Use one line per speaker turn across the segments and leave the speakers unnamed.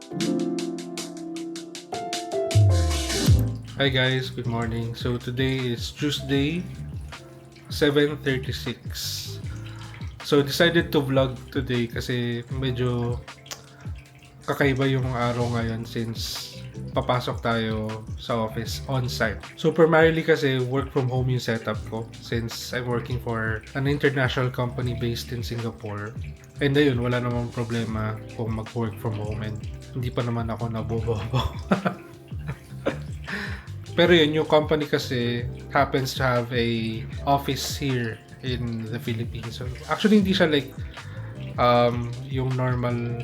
Hi guys, good morning. So today is Tuesday, 7:36. So decided to vlog today kasi medyo kakaiba yung araw ngayon since papasok tayo sa office on-site. So primarily kasi work from home yung setup ko since I'm working for an international company based in Singapore. And ayun, wala namang problema kung mag-work from home and hindi pa naman ako nabobobo. Pero yun, yung company kasi happens to have a office here in the Philippines. So, actually, hindi siya like yung normal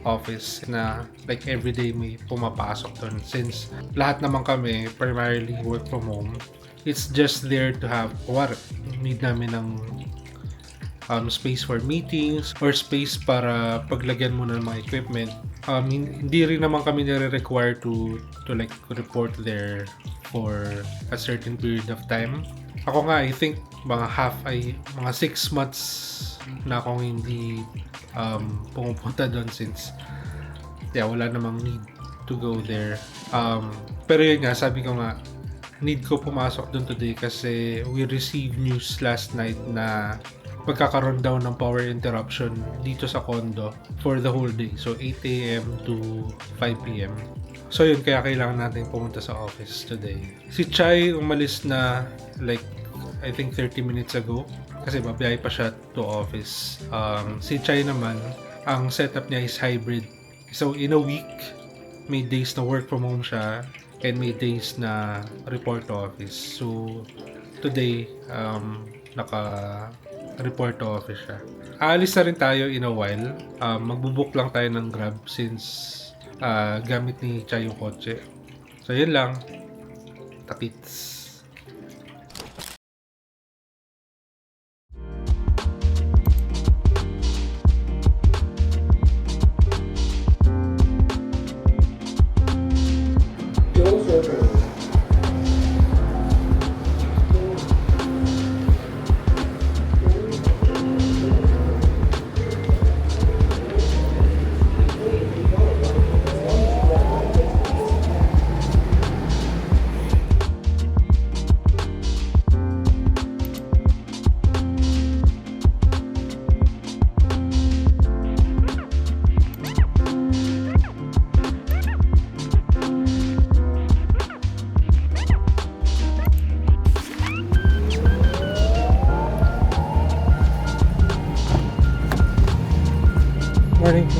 office na like everyday may pumapasok doon. Since lahat naman kami primarily work from home, it's just there to have what need namin ng space for meetings or space para paglagyan mo ng mga equipment. Hindi rin naman kami nire-require to like report there for a certain period of time. Ako nga, I think mga 6 months na akong hindi pumupunta doon since wala namang need to go there. Pero yun nga, sabi ko nga, need ko pumasok doon today kasi we received news last night na magkakaroon daw ng power interruption dito sa condo for the whole day. So 8 a.m. to 5 p.m. So yun, kaya kailangan natin pumunta sa office today. Si Chai umalis na like I think 30 minutes ago kasi babiyahe pa siya to office. Si Chai naman, ang setup niya is hybrid. So in a week, may days na work from home siya and may days na report to office. So today, naka-report to office siya. Aalis na rin tayo in a while. Magbubook lang tayo ng Grab since gamit ni Chai yung kotse. So yun lang. Takits. Morning.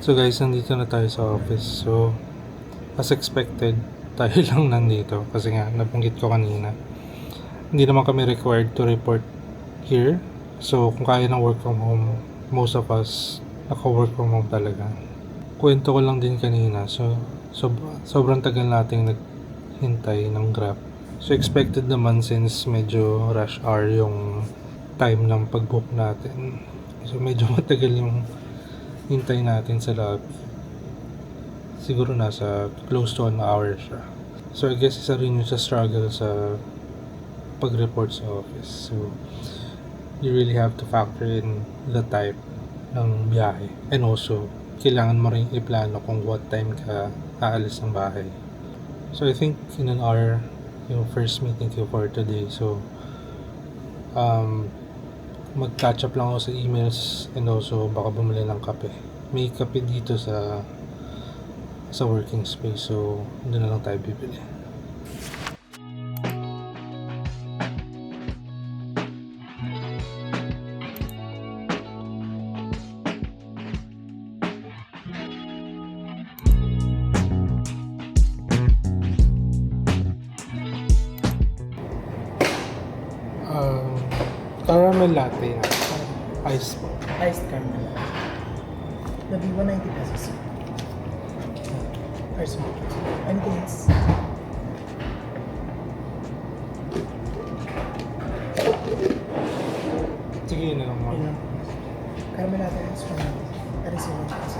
So guys, nandito na tayo sa office. So as expected, tayo lang nandito. Kasi nga, nabanggit ko kanina, hindi naman kami required to report here. So, kung kaya ng work from home, most of us naka-work from home talaga. Kwento ko lang din kanina. So, sobrang tagal nating naghintay ng Grab. So, expected naman since medyo rush hour yung time ng pag-book natin. So, medyo matagal yung hintay natin sa lobby. Siguro nasa close to an hour siya. So, I guess isa rin yung sa struggle sa pag-report sa office. So, you really have to factor in the type ng biyahe. And also, kailangan mo rin iplano kung what time ka aalis ng bahay. So, I think in an hour, yung first meeting ko for today. So, mag-catch up lang ako sa emails and also baka bumili ng kape. May kape dito sa working space, so doon na lang tayo bibili. Caramel latte na. Ice po.
Iced caramel. Labi 190 pesos. Or small. Anything else?
Sige, yun na lang mo.
Ayun. Caramel latte and strong. That is your choice.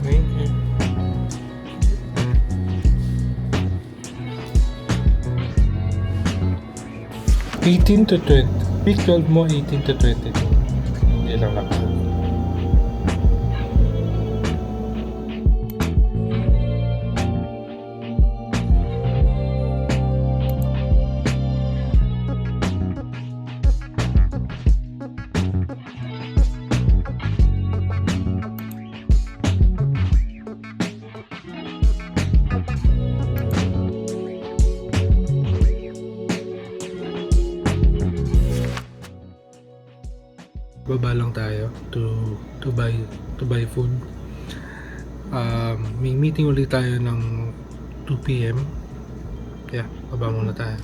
Thank you. $18 to 20. Week 12 mo, 18 to 22. Hindi lang nakalala. Baba lang tayo to buy food. May meeting ulit tayo ng 2 PM. Yeah, baba muna tayo.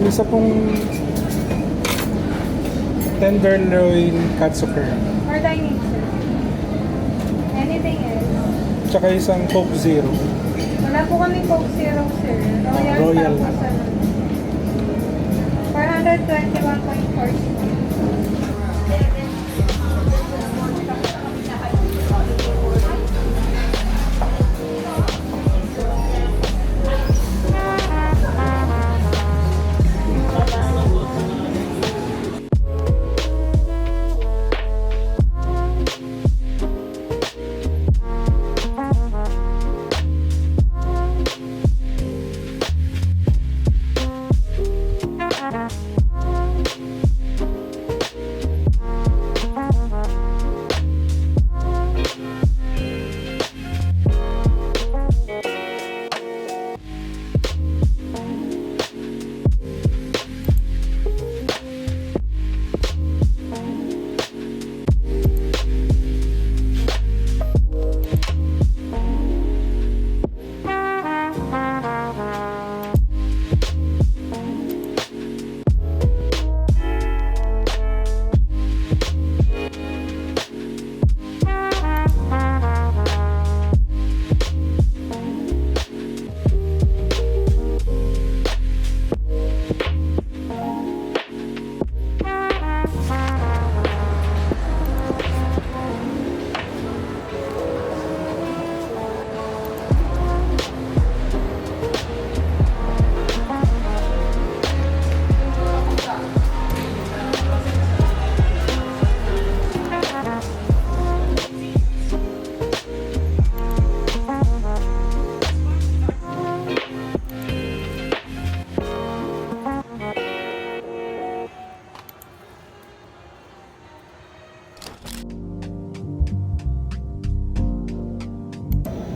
Isa pong tenderloin katsuker.
Or dining, sir. Anything else?
Tsaka isang Coke Zero.
Wala po kami Coke Zero, sir.
Royal.
Royal. 421.40.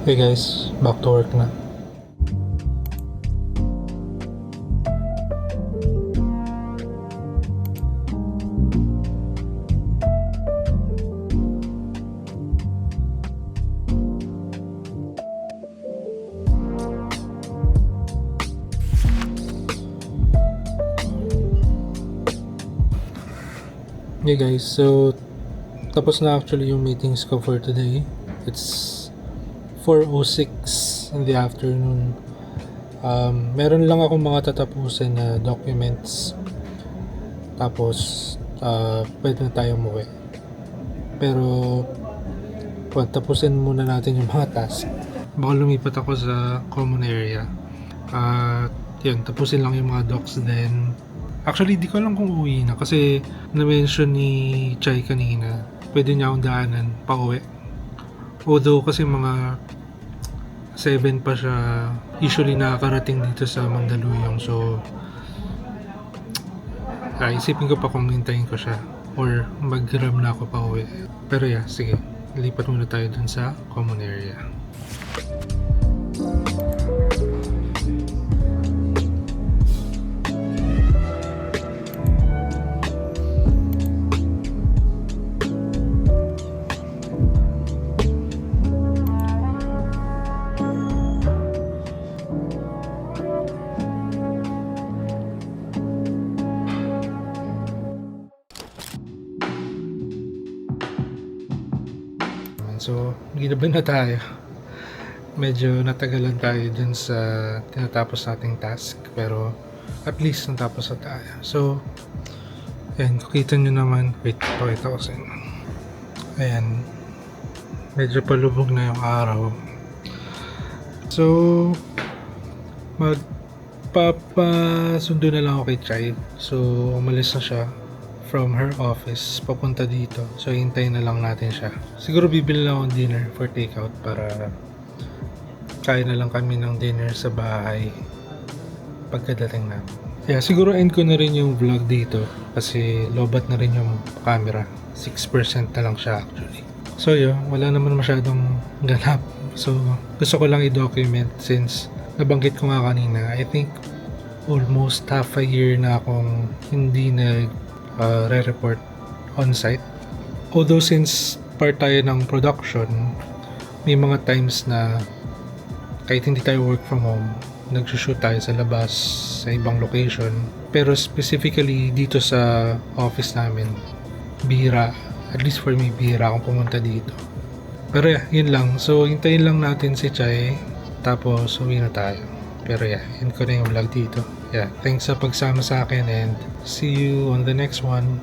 Okay guys, back to work na. Hey guys, so tapos na actually yung meetings ko for today. It's 4:06 in the afternoon. Meron lang akong mga tatapusin na documents. Tapos, pwede na tayo umuwi. Pero, tapusin muna natin yung mga task. Baka lumipat ako sa common area. At, yun, tapusin lang yung mga docs then. Actually, di ko alam kung uwi na kasi na-mention ni Chai kanina. Pwede niya akong daanan pa uwi. Although kasi mga 7 pa siya usually nakakarating dito sa Mandaluyong. So, isipin ko pa kung hintayin ko siya or mag-grab na ako pa uwi. Pero yeah, sige. Lipat muna tayo dun sa common area. So, ginabi na tayo. Medyo natagalan tayo dun sa tinatapos nating task. Pero, at least natapos na tayo. So, ayan, kukita nyo naman. Wait, pakita ko sa inyo. Ayan. Medyo palubog na yung araw. So, magpapasundo na lang ako kay Chai. So, umalis na siya from her office papunta dito. So, hintayin na lang natin siya. Siguro bibili lang akong dinner for takeout para kain na lang kami ng dinner sa bahay pagkadating namin. Yeah, siguro end ko na rin yung vlog dito kasi lobat na rin yung camera. 6% na lang siya actually. So, yun, wala naman masyadong ganap. So, gusto ko lang i-document since nabanggit ko nga kanina. I think almost half a year na akong hindi re-report on-site. Although since part tayo ng production, may mga times na kahit hindi tayo work from home, nagsushoot tayo sa labas, sa ibang location. Pero specifically dito sa office namin, bihira, at least for me, bihira akong pumunta dito. Pero yeah, yun lang. So, hintayin lang natin si Chai, tapos uwi na tayo. Pero yeah, yun ko na yung vlog dito. Yeah, thanks sa pagsama sa akin and see you on the next one.